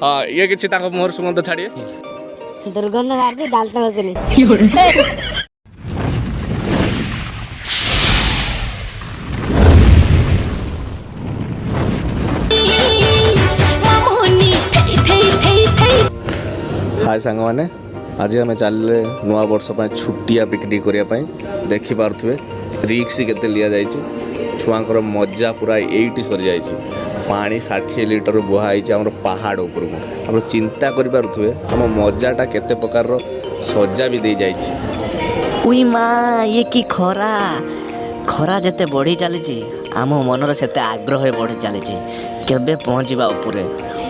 हाँ ये किसी मुहर सुगंध छाड़िए दुर्गंध बाहर डालते बसली हाय सांग मैंने आज आम चलिए नुआ वर्ष छुट्टिया पिकनिक करने देखी पारे रिक्स के लि छुआर मजा पूरा ये सरी जाए पानी 60 लिटर बुहाई आम पहाड़ उपरको आप चिंता करें आम मजाटा केते प्रकार सजा भी दे जाए उई माँ ये कि खरा खरा जिते बढ़ी चली आम मनर से आग्रह बढ़ी चली केबे पहुँचवा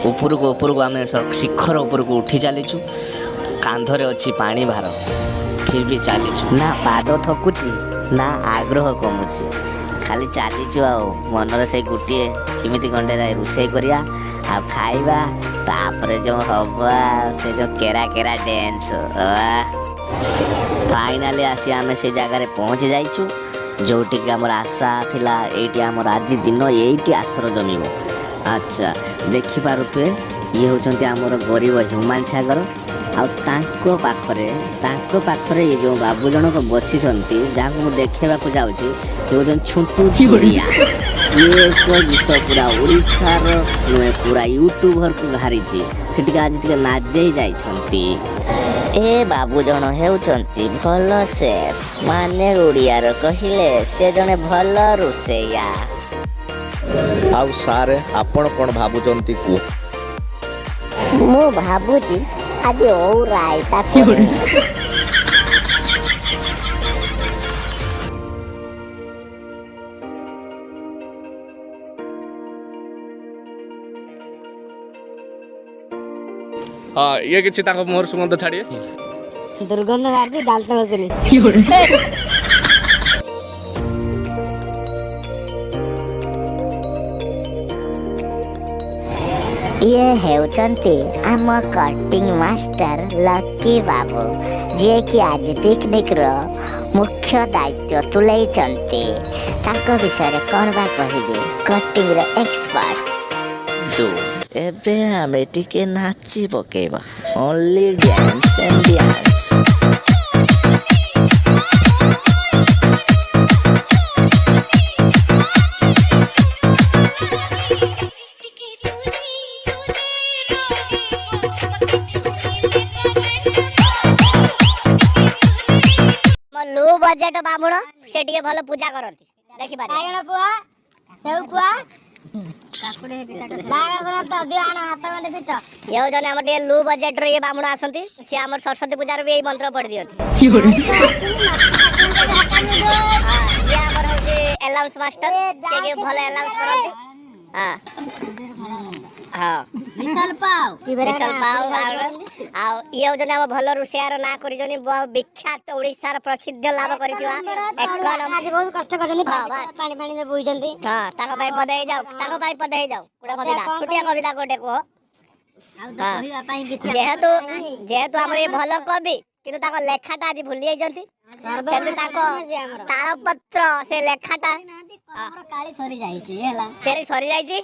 उपरको आम शिखर उपरको उठी चलीचु कांधरे अच्छी पानी भार फिर भी चलीचु ना पाद थकुची ना आग्रह कमुची खाली चलीचु मनर से गोटे केमिति गंडे रोषे करिया आ खाइबा तापर जो हवा से जो केरा केरा डांस फाइनाली आसी आम से जगार पहुँची जाइचु जोटी कि आमर आशा थिला एटी आमर आज दिन एटी आसर जमीब। अच्छा देखि पारुथुए ये होचंती आमर गरीब ह्यूमान सागर पाखरे ये जो बाबू जनक बसी जहाँ को देखा जाऊँगी ये हूँ छुटू छुड़िया ये गीत पूरा ओडिशार नुहे पूरा यूट्यूबर को घारी से आज टे नाजे जाइछंती ए बाबू जन हेउचंती भल सेफ माने ओडियार कहिले से जने भल रोसैया आउ सारे आपण कोन भाबुचंती को मु भाबुची आज ओ रायता हाँ ये किसी मुहर सुगंध छाड़िए दुर्गंध बाहर डालते बसली ये हेउचंती आम कटिंग मास्टर लकी बाबू जे कि आज पिकनिक रो मुख्य दायित्व तुलैचंती ताको विषय रे कोन बा कहिबे कटिंग रो एक्सपर्ट दो एबे आमे टिके नाची पकेबा only dance and dance low budget बामुण से टिके भलो पूजा करंती देखि बारे बागण पुआ सेउ पुआ काकुडे बागण तो दियाण हाथ में बिट यो जने हमर टे लो बजेट रे ये बामुण आसंती से हमर सरस्वती पूजा रे ए मंत्र पढ़ दियती ये हमर हो जे अलाउंस मास्टर से के भलो अलाउंस करंती हां हां विशाल पाव आ ये जने हम भलो रुसियार ना करी जनी विख्यात ओडिसा र प्रसिद्ध लाभ करितिवा आज बहुत कष्ट करजनी पानी पानी दे बुइजंती हां ताको भाई पदे जाओ कुडा कविता छोटिया कविता कोटे को जेहेतु हमर ये भलो कवि किंतु ताको लेखाटा आज भूली जाइजंती सेते ताको तालपत्र से लेखाटा हमर काली सरी जाईची हैला सेरी सरी जाईची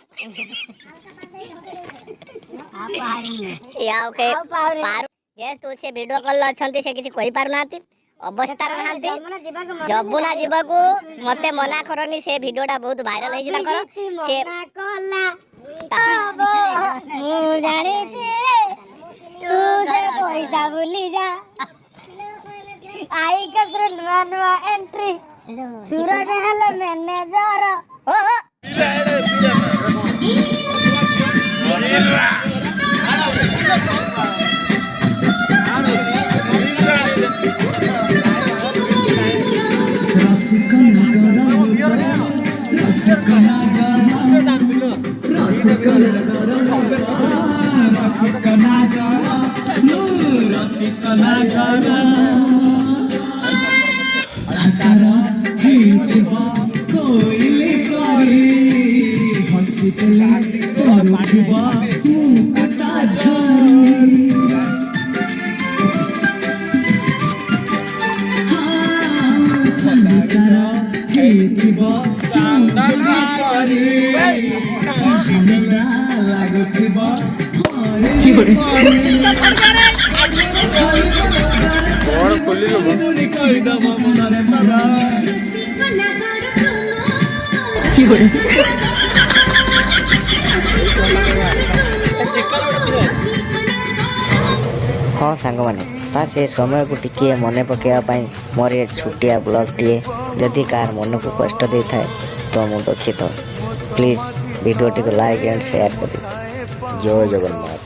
या ओके पार जेस तो से वीडियो कॉल अछंती से किछि कहि पारु नाती अवस्था रहंती जबुना जीवाको मते मना करनी से वीडियोटा बहुत वायरल हे जिना कर से मु जाने छी तू से पैसा भूली जा आई कसर नवा एंट्री सूरज हल मैनेजर ओ ହଁ ସାଙ୍ଗମାନେ ବାସ୍ ଏ ସମୟକୁ ଟିକିଏ ମନେ ପକାଇବା ପାଇଁ ମୋର ଏ ଛୋଟିଆ ବ୍ଲଗ୍ଟିଏ ଯଦି କାହାର ମନକୁ କଷ୍ଟ ଦେଇଥାଏ ତ ମୁଁ ଦୁଃଖିତ। ପ୍ଲିଜ୍ ଭିଡ଼ିଓଟିକୁ ଲାଇକ୍ ଆଣ୍ଡ ସେୟାର କରିବେ। ଜୟ ଜଗନ୍ନାଥ।